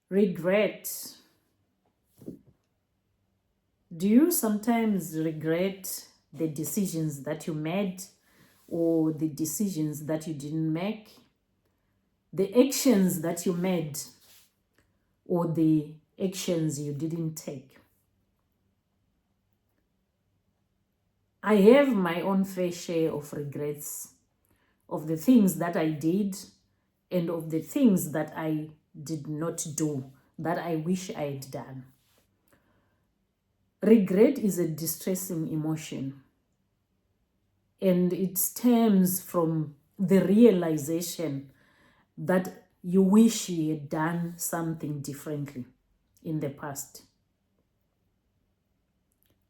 Regret. Do you sometimes regret the decisions that you made or the decisions that you didn't make? The actions that you made or the actions you didn't take? I have my own fair share of regrets of the things that I did and of the things that I did not do that I wish I had done. Regret is a distressing emotion, and it stems from the realization that you wish you had done something differently in the past.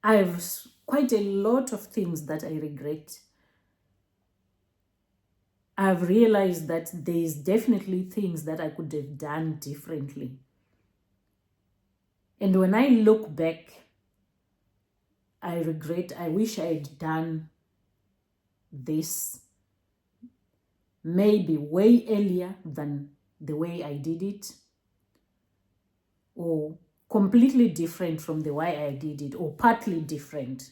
I have quite a lot of things that I regret. I've realized that there's definitely things that I could have done differently. And when I look back, I regret, I wish I had done this maybe way earlier than the way I did it, or completely different from the way I did it, or partly different.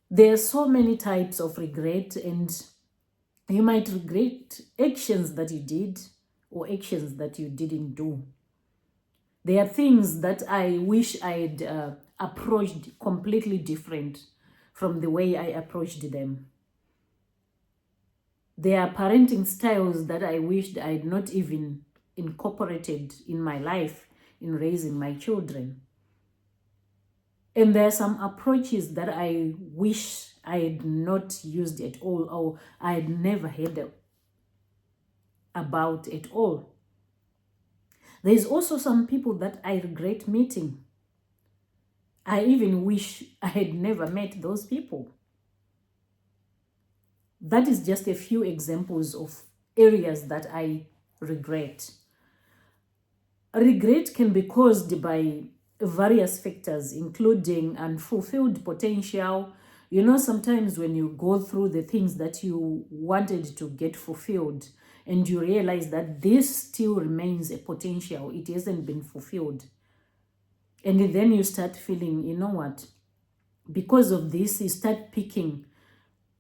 There are so many types of regret, and you might regret actions that you did or actions that you didn't do. There are things that I wish I had approached completely different from the way I approached them. There are parenting styles that I wished I had not even incorporated in my life in raising my children. And there are some approaches that I wish I had not used at all, or I had never heard about at all. There's also some people that I regret meeting. I even wish I had never met those people. That is just a few examples of areas that I regret. Regret can be caused by various factors, including unfulfilled potential. You know, sometimes when you go through the things that you wanted to get fulfilled and you realize that this still remains a potential, it hasn't been fulfilled. And then you start feeling, you know what, because of this, you start picking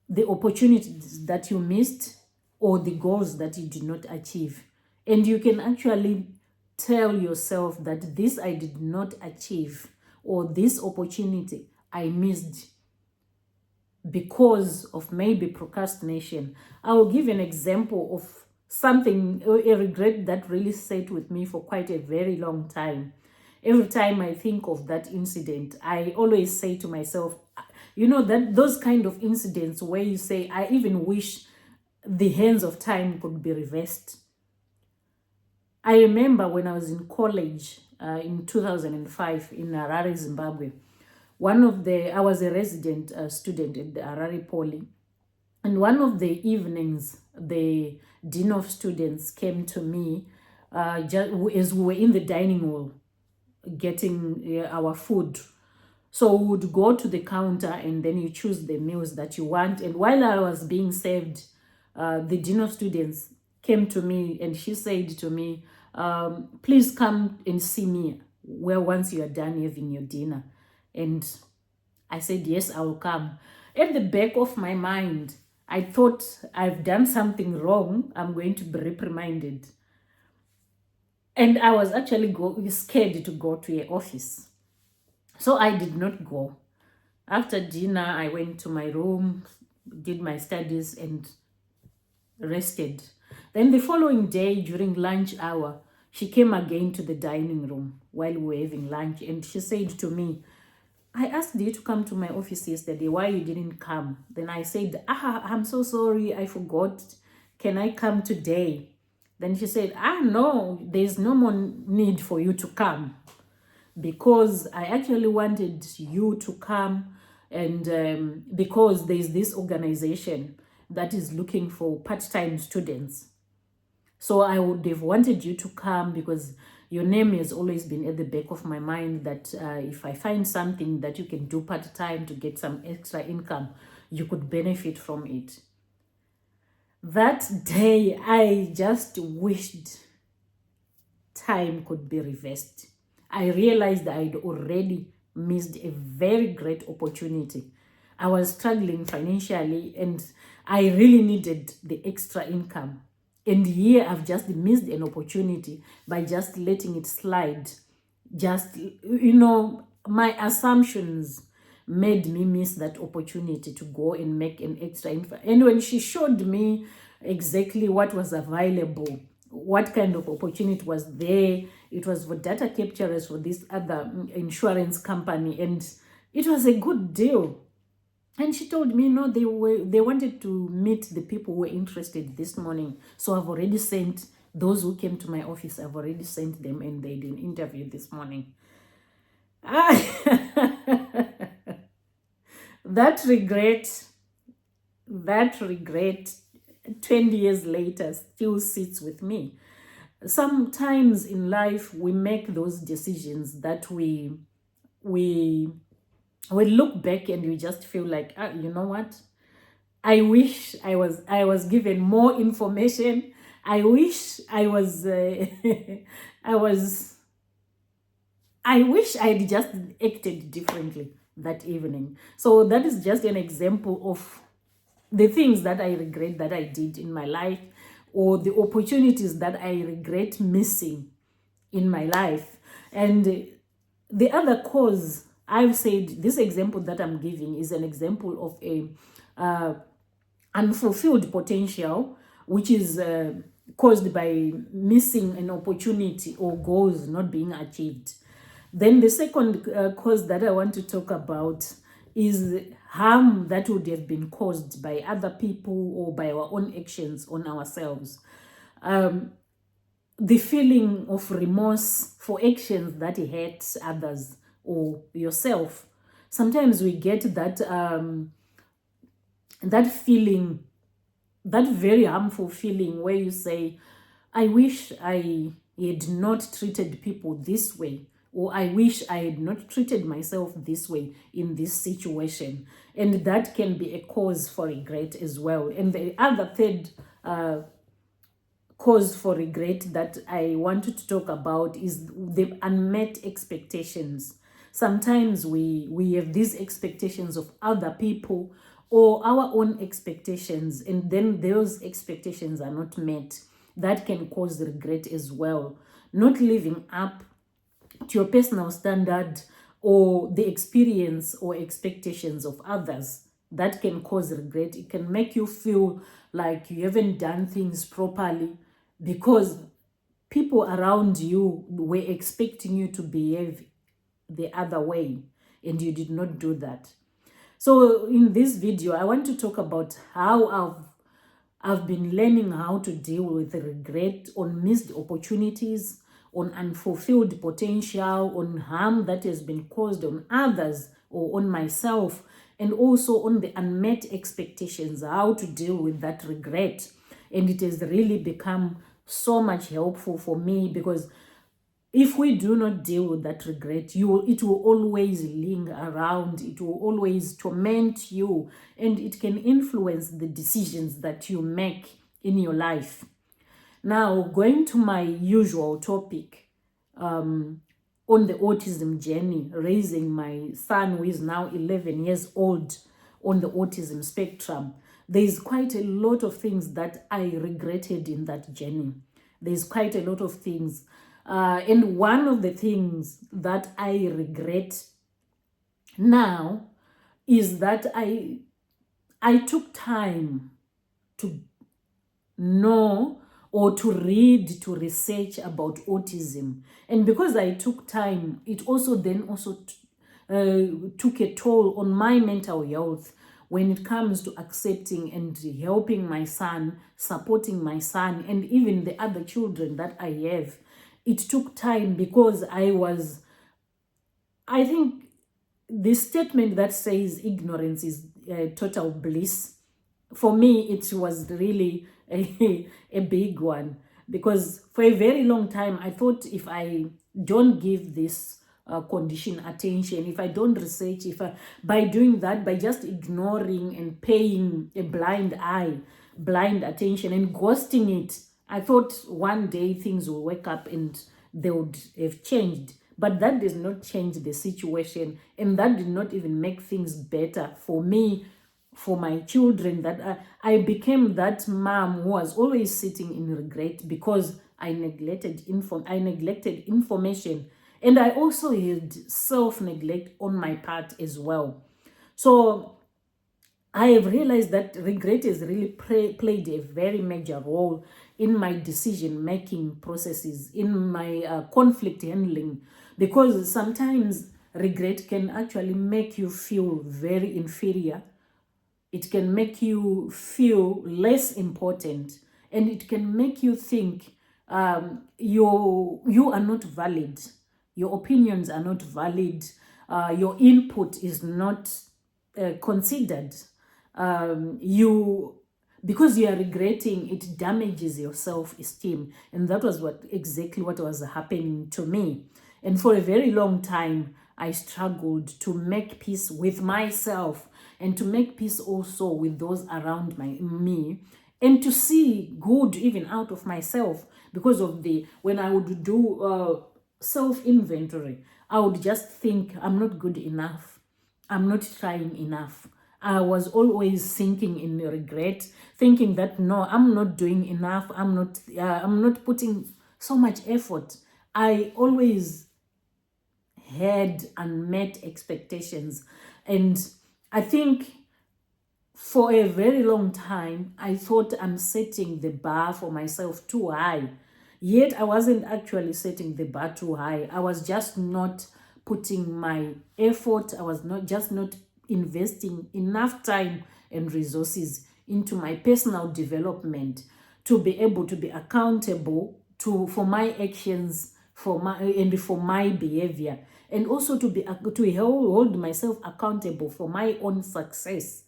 the opportunities that you missed or the goals that you did not achieve. And you can actually tell yourself that this I did not achieve, or this opportunity I missed because of maybe procrastination. I will give an example of something, a regret that really stayed with me for quite a very long time. Every time I think of that incident, I always say to myself, you know, that those kind of incidents where you say, I even wish the hands of time could be reversed. I remember when I was in college in 2005 in Harare, Zimbabwe. I was a resident student at the Harare Poly. And one of the evenings, the dean of students came to me as we were in the dining hall getting our food. So we would go to the counter and then you choose the meals that you want. And while I was being served, the dean of students came to me and she said to me, please come and see me once you are done having your dinner. And I said, yes, I will come. At the back of my mind, I thought I've done something wrong. I'm going to be reprimanded. And I was actually scared to go to her office. So I did not go. After dinner, I went to my room, did my studies, and rested. Then the following day, during lunch hour, she came again to the dining room while we were having lunch, and she said to me, I asked you to come to my office yesterday. Why you didn't come? Then I said, I'm so sorry. I forgot. Can I come today? Then she said, no, there's no more need for you to come, because I actually wanted you to come, and because there's this organization that is looking for part-time students. So I would have wanted you to come because your name has always been at the back of my mind that if I find something that you can do part-time to get some extra income, you could benefit from it. That day, I just wished time could be reversed. I realized I'd already missed a very great opportunity. I was struggling financially and I really needed the extra income. And here I've just missed an opportunity by just letting it slide. Just, my assumptions made me miss that opportunity to go and make an extra income. And when she showed me exactly what was available, what kind of opportunity was there, it was for data capturers for this other insurance company, and it was a good deal. And she told me, no, they wanted to meet the people who were interested this morning. So I've already sent those who came to my office, I've already sent them, and they did an interview this morning. That regret, 20 years later still sits with me. Sometimes in life we make those decisions that we look back and we just feel like, you know what, I wish I was given more information. I wish I was I wish I'd just acted differently that evening. So that is just an example of the things that I regret that I did in my life, or the opportunities that I regret missing in my life. And the other cause, I've said this example that I'm giving is an example of a unfulfilled potential, which is caused by missing an opportunity or goals not being achieved. Then the second cause that I want to talk about is harm that would have been caused by other people or by our own actions on ourselves. The feeling of remorse for actions that hurt others or yourself. Sometimes we get that that feeling, that very harmful feeling where you say, I wish I had not treated people this way, or I wish I had not treated myself this way in this situation. And that can be a cause for regret as well. And the other third cause for regret that I wanted to talk about is the unmet expectations. Sometimes we have these expectations of other people or our own expectations, and then those expectations are not met. That can cause regret as well. Not living up to your personal standard or the experience or expectations of others, that can cause regret. It can make you feel like you haven't done things properly because people around you were expecting you to behave the other way and you did not do that. So in this video, I want to talk about how I've been learning how to deal with regret on missed opportunities, on unfulfilled potential, on harm that has been caused on others or on myself, and also on the unmet expectations, how to deal with that regret. And it has really become so much helpful for me, because if we do not deal with that regret, it will always linger around, it will always torment you, and it can influence the decisions that you make in your life. Now, going to my usual topic, on the autism journey, raising my son who is now 11 years old on the autism spectrum, there's quite a lot of things that I regretted in that journey. There's quite a lot of things. And one of the things that I regret now is that I took time to know or to read, to research about autism. And because I took time, it also took a toll on my mental health when it comes to accepting and helping my son, supporting my son, and even the other children that I have. It took time because I think the statement that says ignorance is total bliss, for me, it was really a big one, because for a very long time, I thought if I don't give this condition attention, if I don't research, by doing that, by just ignoring and paying a blind attention and ghosting it, I thought one day things will wake up and they would have changed. But that does not change the situation, and that did not even make things better for me, for my children, that I became that mom who was always sitting in regret because I neglected information, and I also had self-neglect on my part as well. So I have realized that regret has really played a very major role in my decision-making processes, in my conflict handling, because sometimes regret can actually make you feel very inferior. It can make you feel less important, and it can make you think you are not valid. Your opinions are not valid. Your input is not considered. You Because you are regretting, it damages your self-esteem, and that was exactly what was happening to me. And for a very long time, I struggled to make peace with myself and to make peace also with those around me, and to see good even out of myself, because of when I would do self-inventory, I would just think I'm not good enough, I'm not trying enough. I was always thinking in regret, thinking that no, I'm not doing enough. I'm not putting so much effort. I always had unmet expectations, and I think for a very long time, I thought I'm setting the bar for myself too high. Yet I wasn't actually setting the bar too high. I was just not putting my effort. I was not investing enough time and resources into my personal development to be able to be accountable for my actions, for my behavior, and also to hold myself accountable for my own success.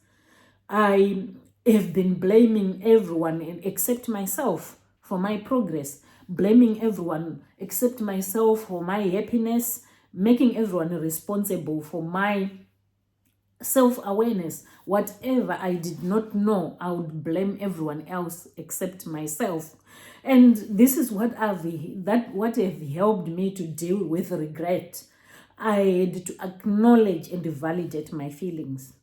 I have been blaming everyone except myself for my progress, blaming everyone except myself for my happiness, making everyone responsible for my self-awareness. Whatever I did not know, I would blame everyone else except myself. And this is what have helped me to deal with regret. I had to acknowledge and validate my feelings.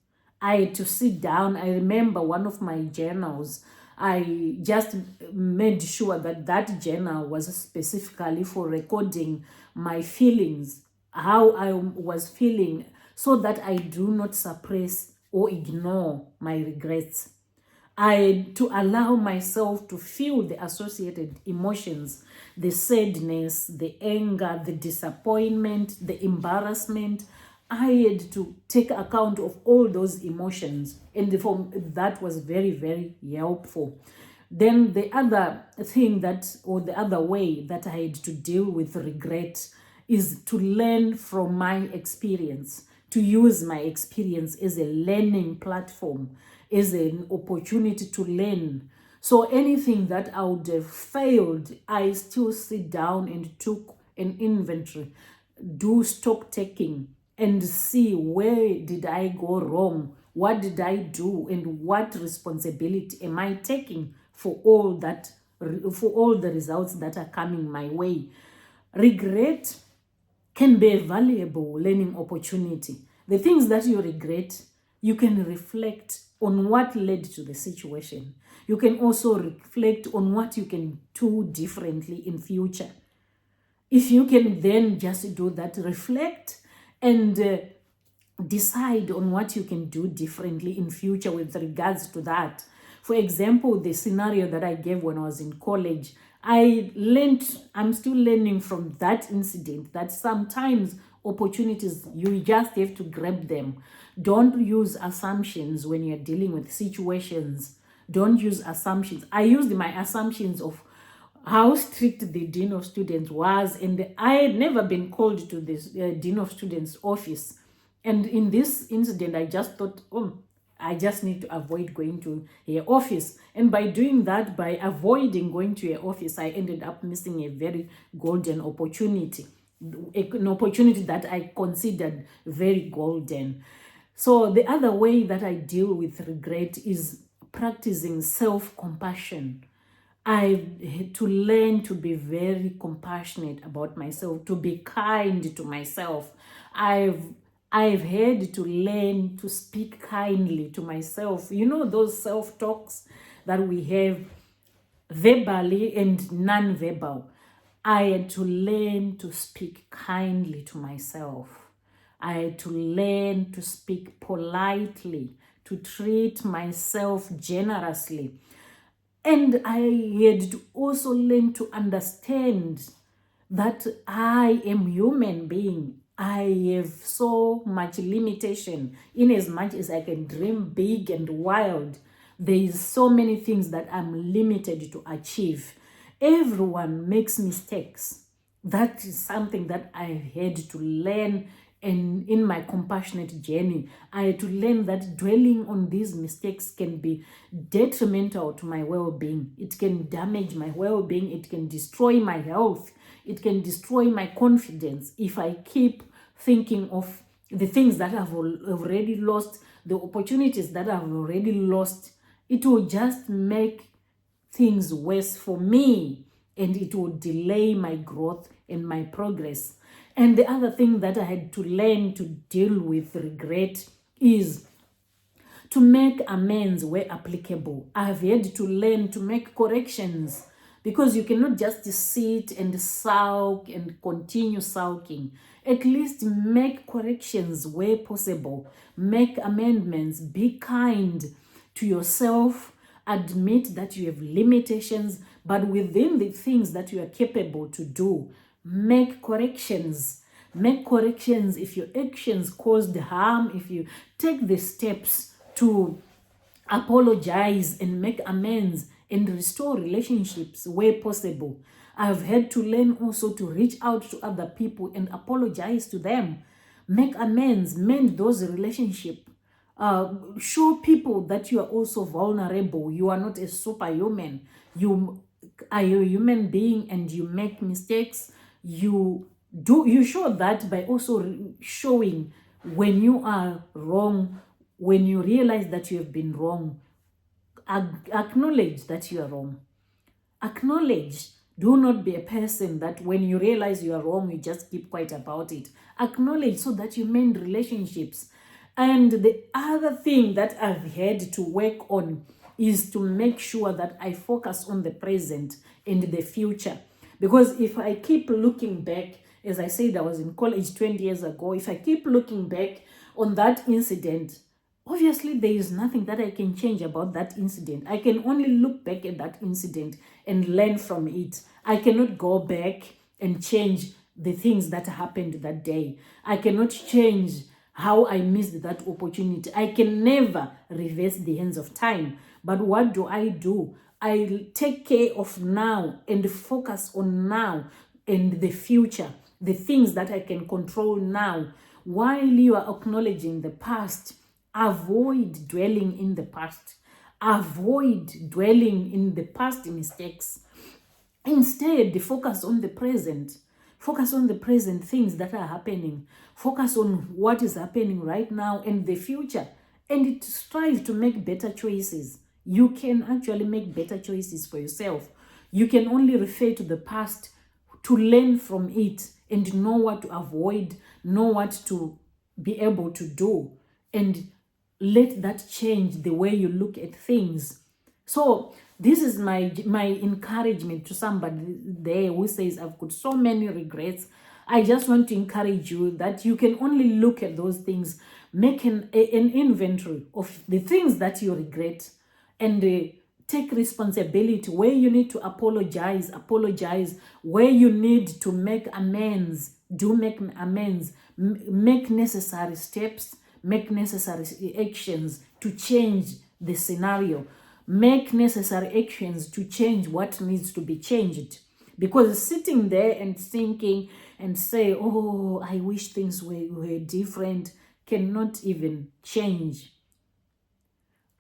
I had to sit down. I remember one of my journals, I just made sure that that journal was specifically for recording my feelings, how I was feeling, so that I do not suppress or ignore my regrets. To allow myself to feel the associated emotions, the sadness, the anger, the disappointment, the embarrassment. I had to take account of all those emotions, and that was very, very helpful. Then the other the other way that I had to deal with regret is to learn from my experience, to use my experience as a learning platform, as an opportunity to learn. So anything that I would have failed, I still sit down and took an inventory, do stock taking, and see where did I go wrong, what did I do, and what responsibility am I taking for all the results that are coming my way. Regret can be a valuable learning opportunity. The things that you regret, you can reflect on what led to the situation. You can also reflect on what you can do differently in future. If you can then just do that, reflect and decide on what you can do differently in future with regards to that. For example, the scenario that I gave when I was in college, I'm still learning from that incident that sometimes opportunities, you just have to grab them. Don't use assumptions when you're dealing with situations. Don't use assumptions. I used my assumptions of how strict the Dean of Students was, and I had never been called to this Dean of Students office. And in this incident, I just thought, oh, I just need to avoid going to her office. And by doing that, by avoiding going to her office, I ended up missing a very golden opportunity, an opportunity that I considered very golden. So the other way that I deal with regret is practicing self-compassion. I've had to learn to be very compassionate about myself, to be kind to myself. I've I've had to learn to speak kindly to myself. You know, those self-talks that we have verbally and non-verbal. I had to learn to speak kindly to myself. I had to learn to speak politely, to treat myself generously. And I had to also learn to understand that I am human being. I have so much limitation. In as much as I can dream big and wild, there is so many things that I'm limited to achieve. Everyone makes mistakes. That is something that I had to learn. And in my compassionate journey, I had to learn that dwelling on these mistakes can be detrimental to my well-being. It can damage my well-being. It can destroy my health. It can destroy my confidence if I keep thinking of the things that I've already lost, the opportunities that I've already lost. It will just make things worse for me, and it will delay my growth and my progress. And the other thing that I had to learn to deal with regret is to make amends where applicable. I've had to learn to make corrections, because you cannot just sit and sulk and continue sulking. At least make corrections where possible. Make amendments. Be kind to yourself. Admit that you have limitations, but within the things that you are capable to do, make corrections. Make corrections if your actions caused harm, if you take the steps to apologize and make amends and restore relationships where possible. I've had to learn also to reach out to other people and apologize to them. Make amends, mend those relationships. Show people that you are also vulnerable. You are not a superhuman. You are a human being and you make mistakes. You show that by also showing when you are wrong, when you realize that you have been wrong. Acknowledge that you are wrong. Acknowledge. Do not be a person that when you realize you are wrong, you just keep quiet about it. Acknowledge so that you mend relationships. And the other thing that I've had to work on is to make sure that I focus on the present and the future. Because if I keep looking back, as I said, I was in college 20 years ago, if I keep looking back on that incident, obviously there is nothing that I can change about that incident. I can only look back at that incident and learn from it. I cannot go back and change the things that happened that day. I cannot change how I missed that opportunity. I can never reverse the hands of time. But what do? I take care of now and focus on now and the future, the things that I can control now. While you are acknowledging the past, avoid dwelling in the past. Avoid dwelling in the past mistakes. Instead, focus on the present. Focus on the present things that are happening. Focus on what is happening right now and the future. And strive to make better choices. You can actually make better choices for yourself. You can only refer to the past to learn from it and know what to avoid, know what to be able to do, and let that change the way you look at things. So this is my encouragement to somebody there who says, I've got so many regrets. I just want to encourage you that you can only look at those things, make an inventory of the things that you regret, and take responsibility. Where you need to apologize. Where you need to make amends, do make amends. Make necessary steps, make necessary actions to change the scenario. Make necessary actions to change what needs to be changed. Because sitting there and thinking and say, oh, I wish things were different, cannot even change.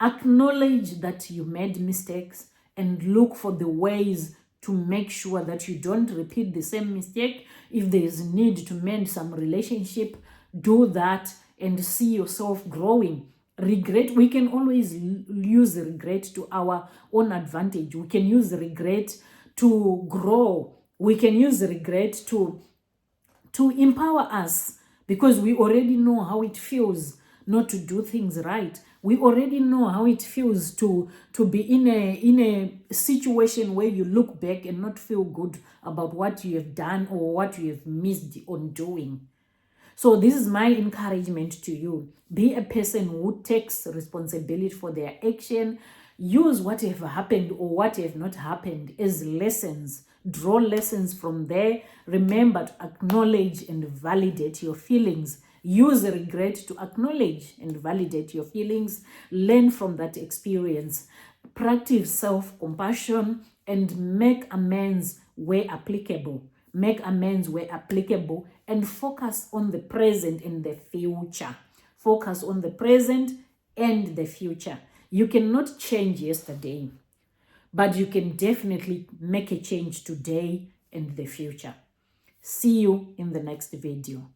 Acknowledge that you made mistakes and look for the ways to make sure that you don't repeat the same mistake. If there is need to mend some relationship, do that and see yourself growing. Regret, we can always use regret to our own advantage. We can use regret to grow. We can use regret to empower us, because we already know how it feels not to do things right. We already know how it feels to be in a situation where you look back and not feel good about what you have done or what you have missed on doing. So this is my encouragement to you. Be a person who takes responsibility for their action. Use what have happened or what have not happened as lessons. Draw lessons from there. Remember to acknowledge and validate your feelings. Use regret to acknowledge and validate your feelings. Learn from that experience. Practice self-compassion and make amends where applicable. Make amends where applicable, and focus on the present and the future. Focus on the present and the future. You cannot change yesterday, but you can definitely make a change today and the future. See you in the next video.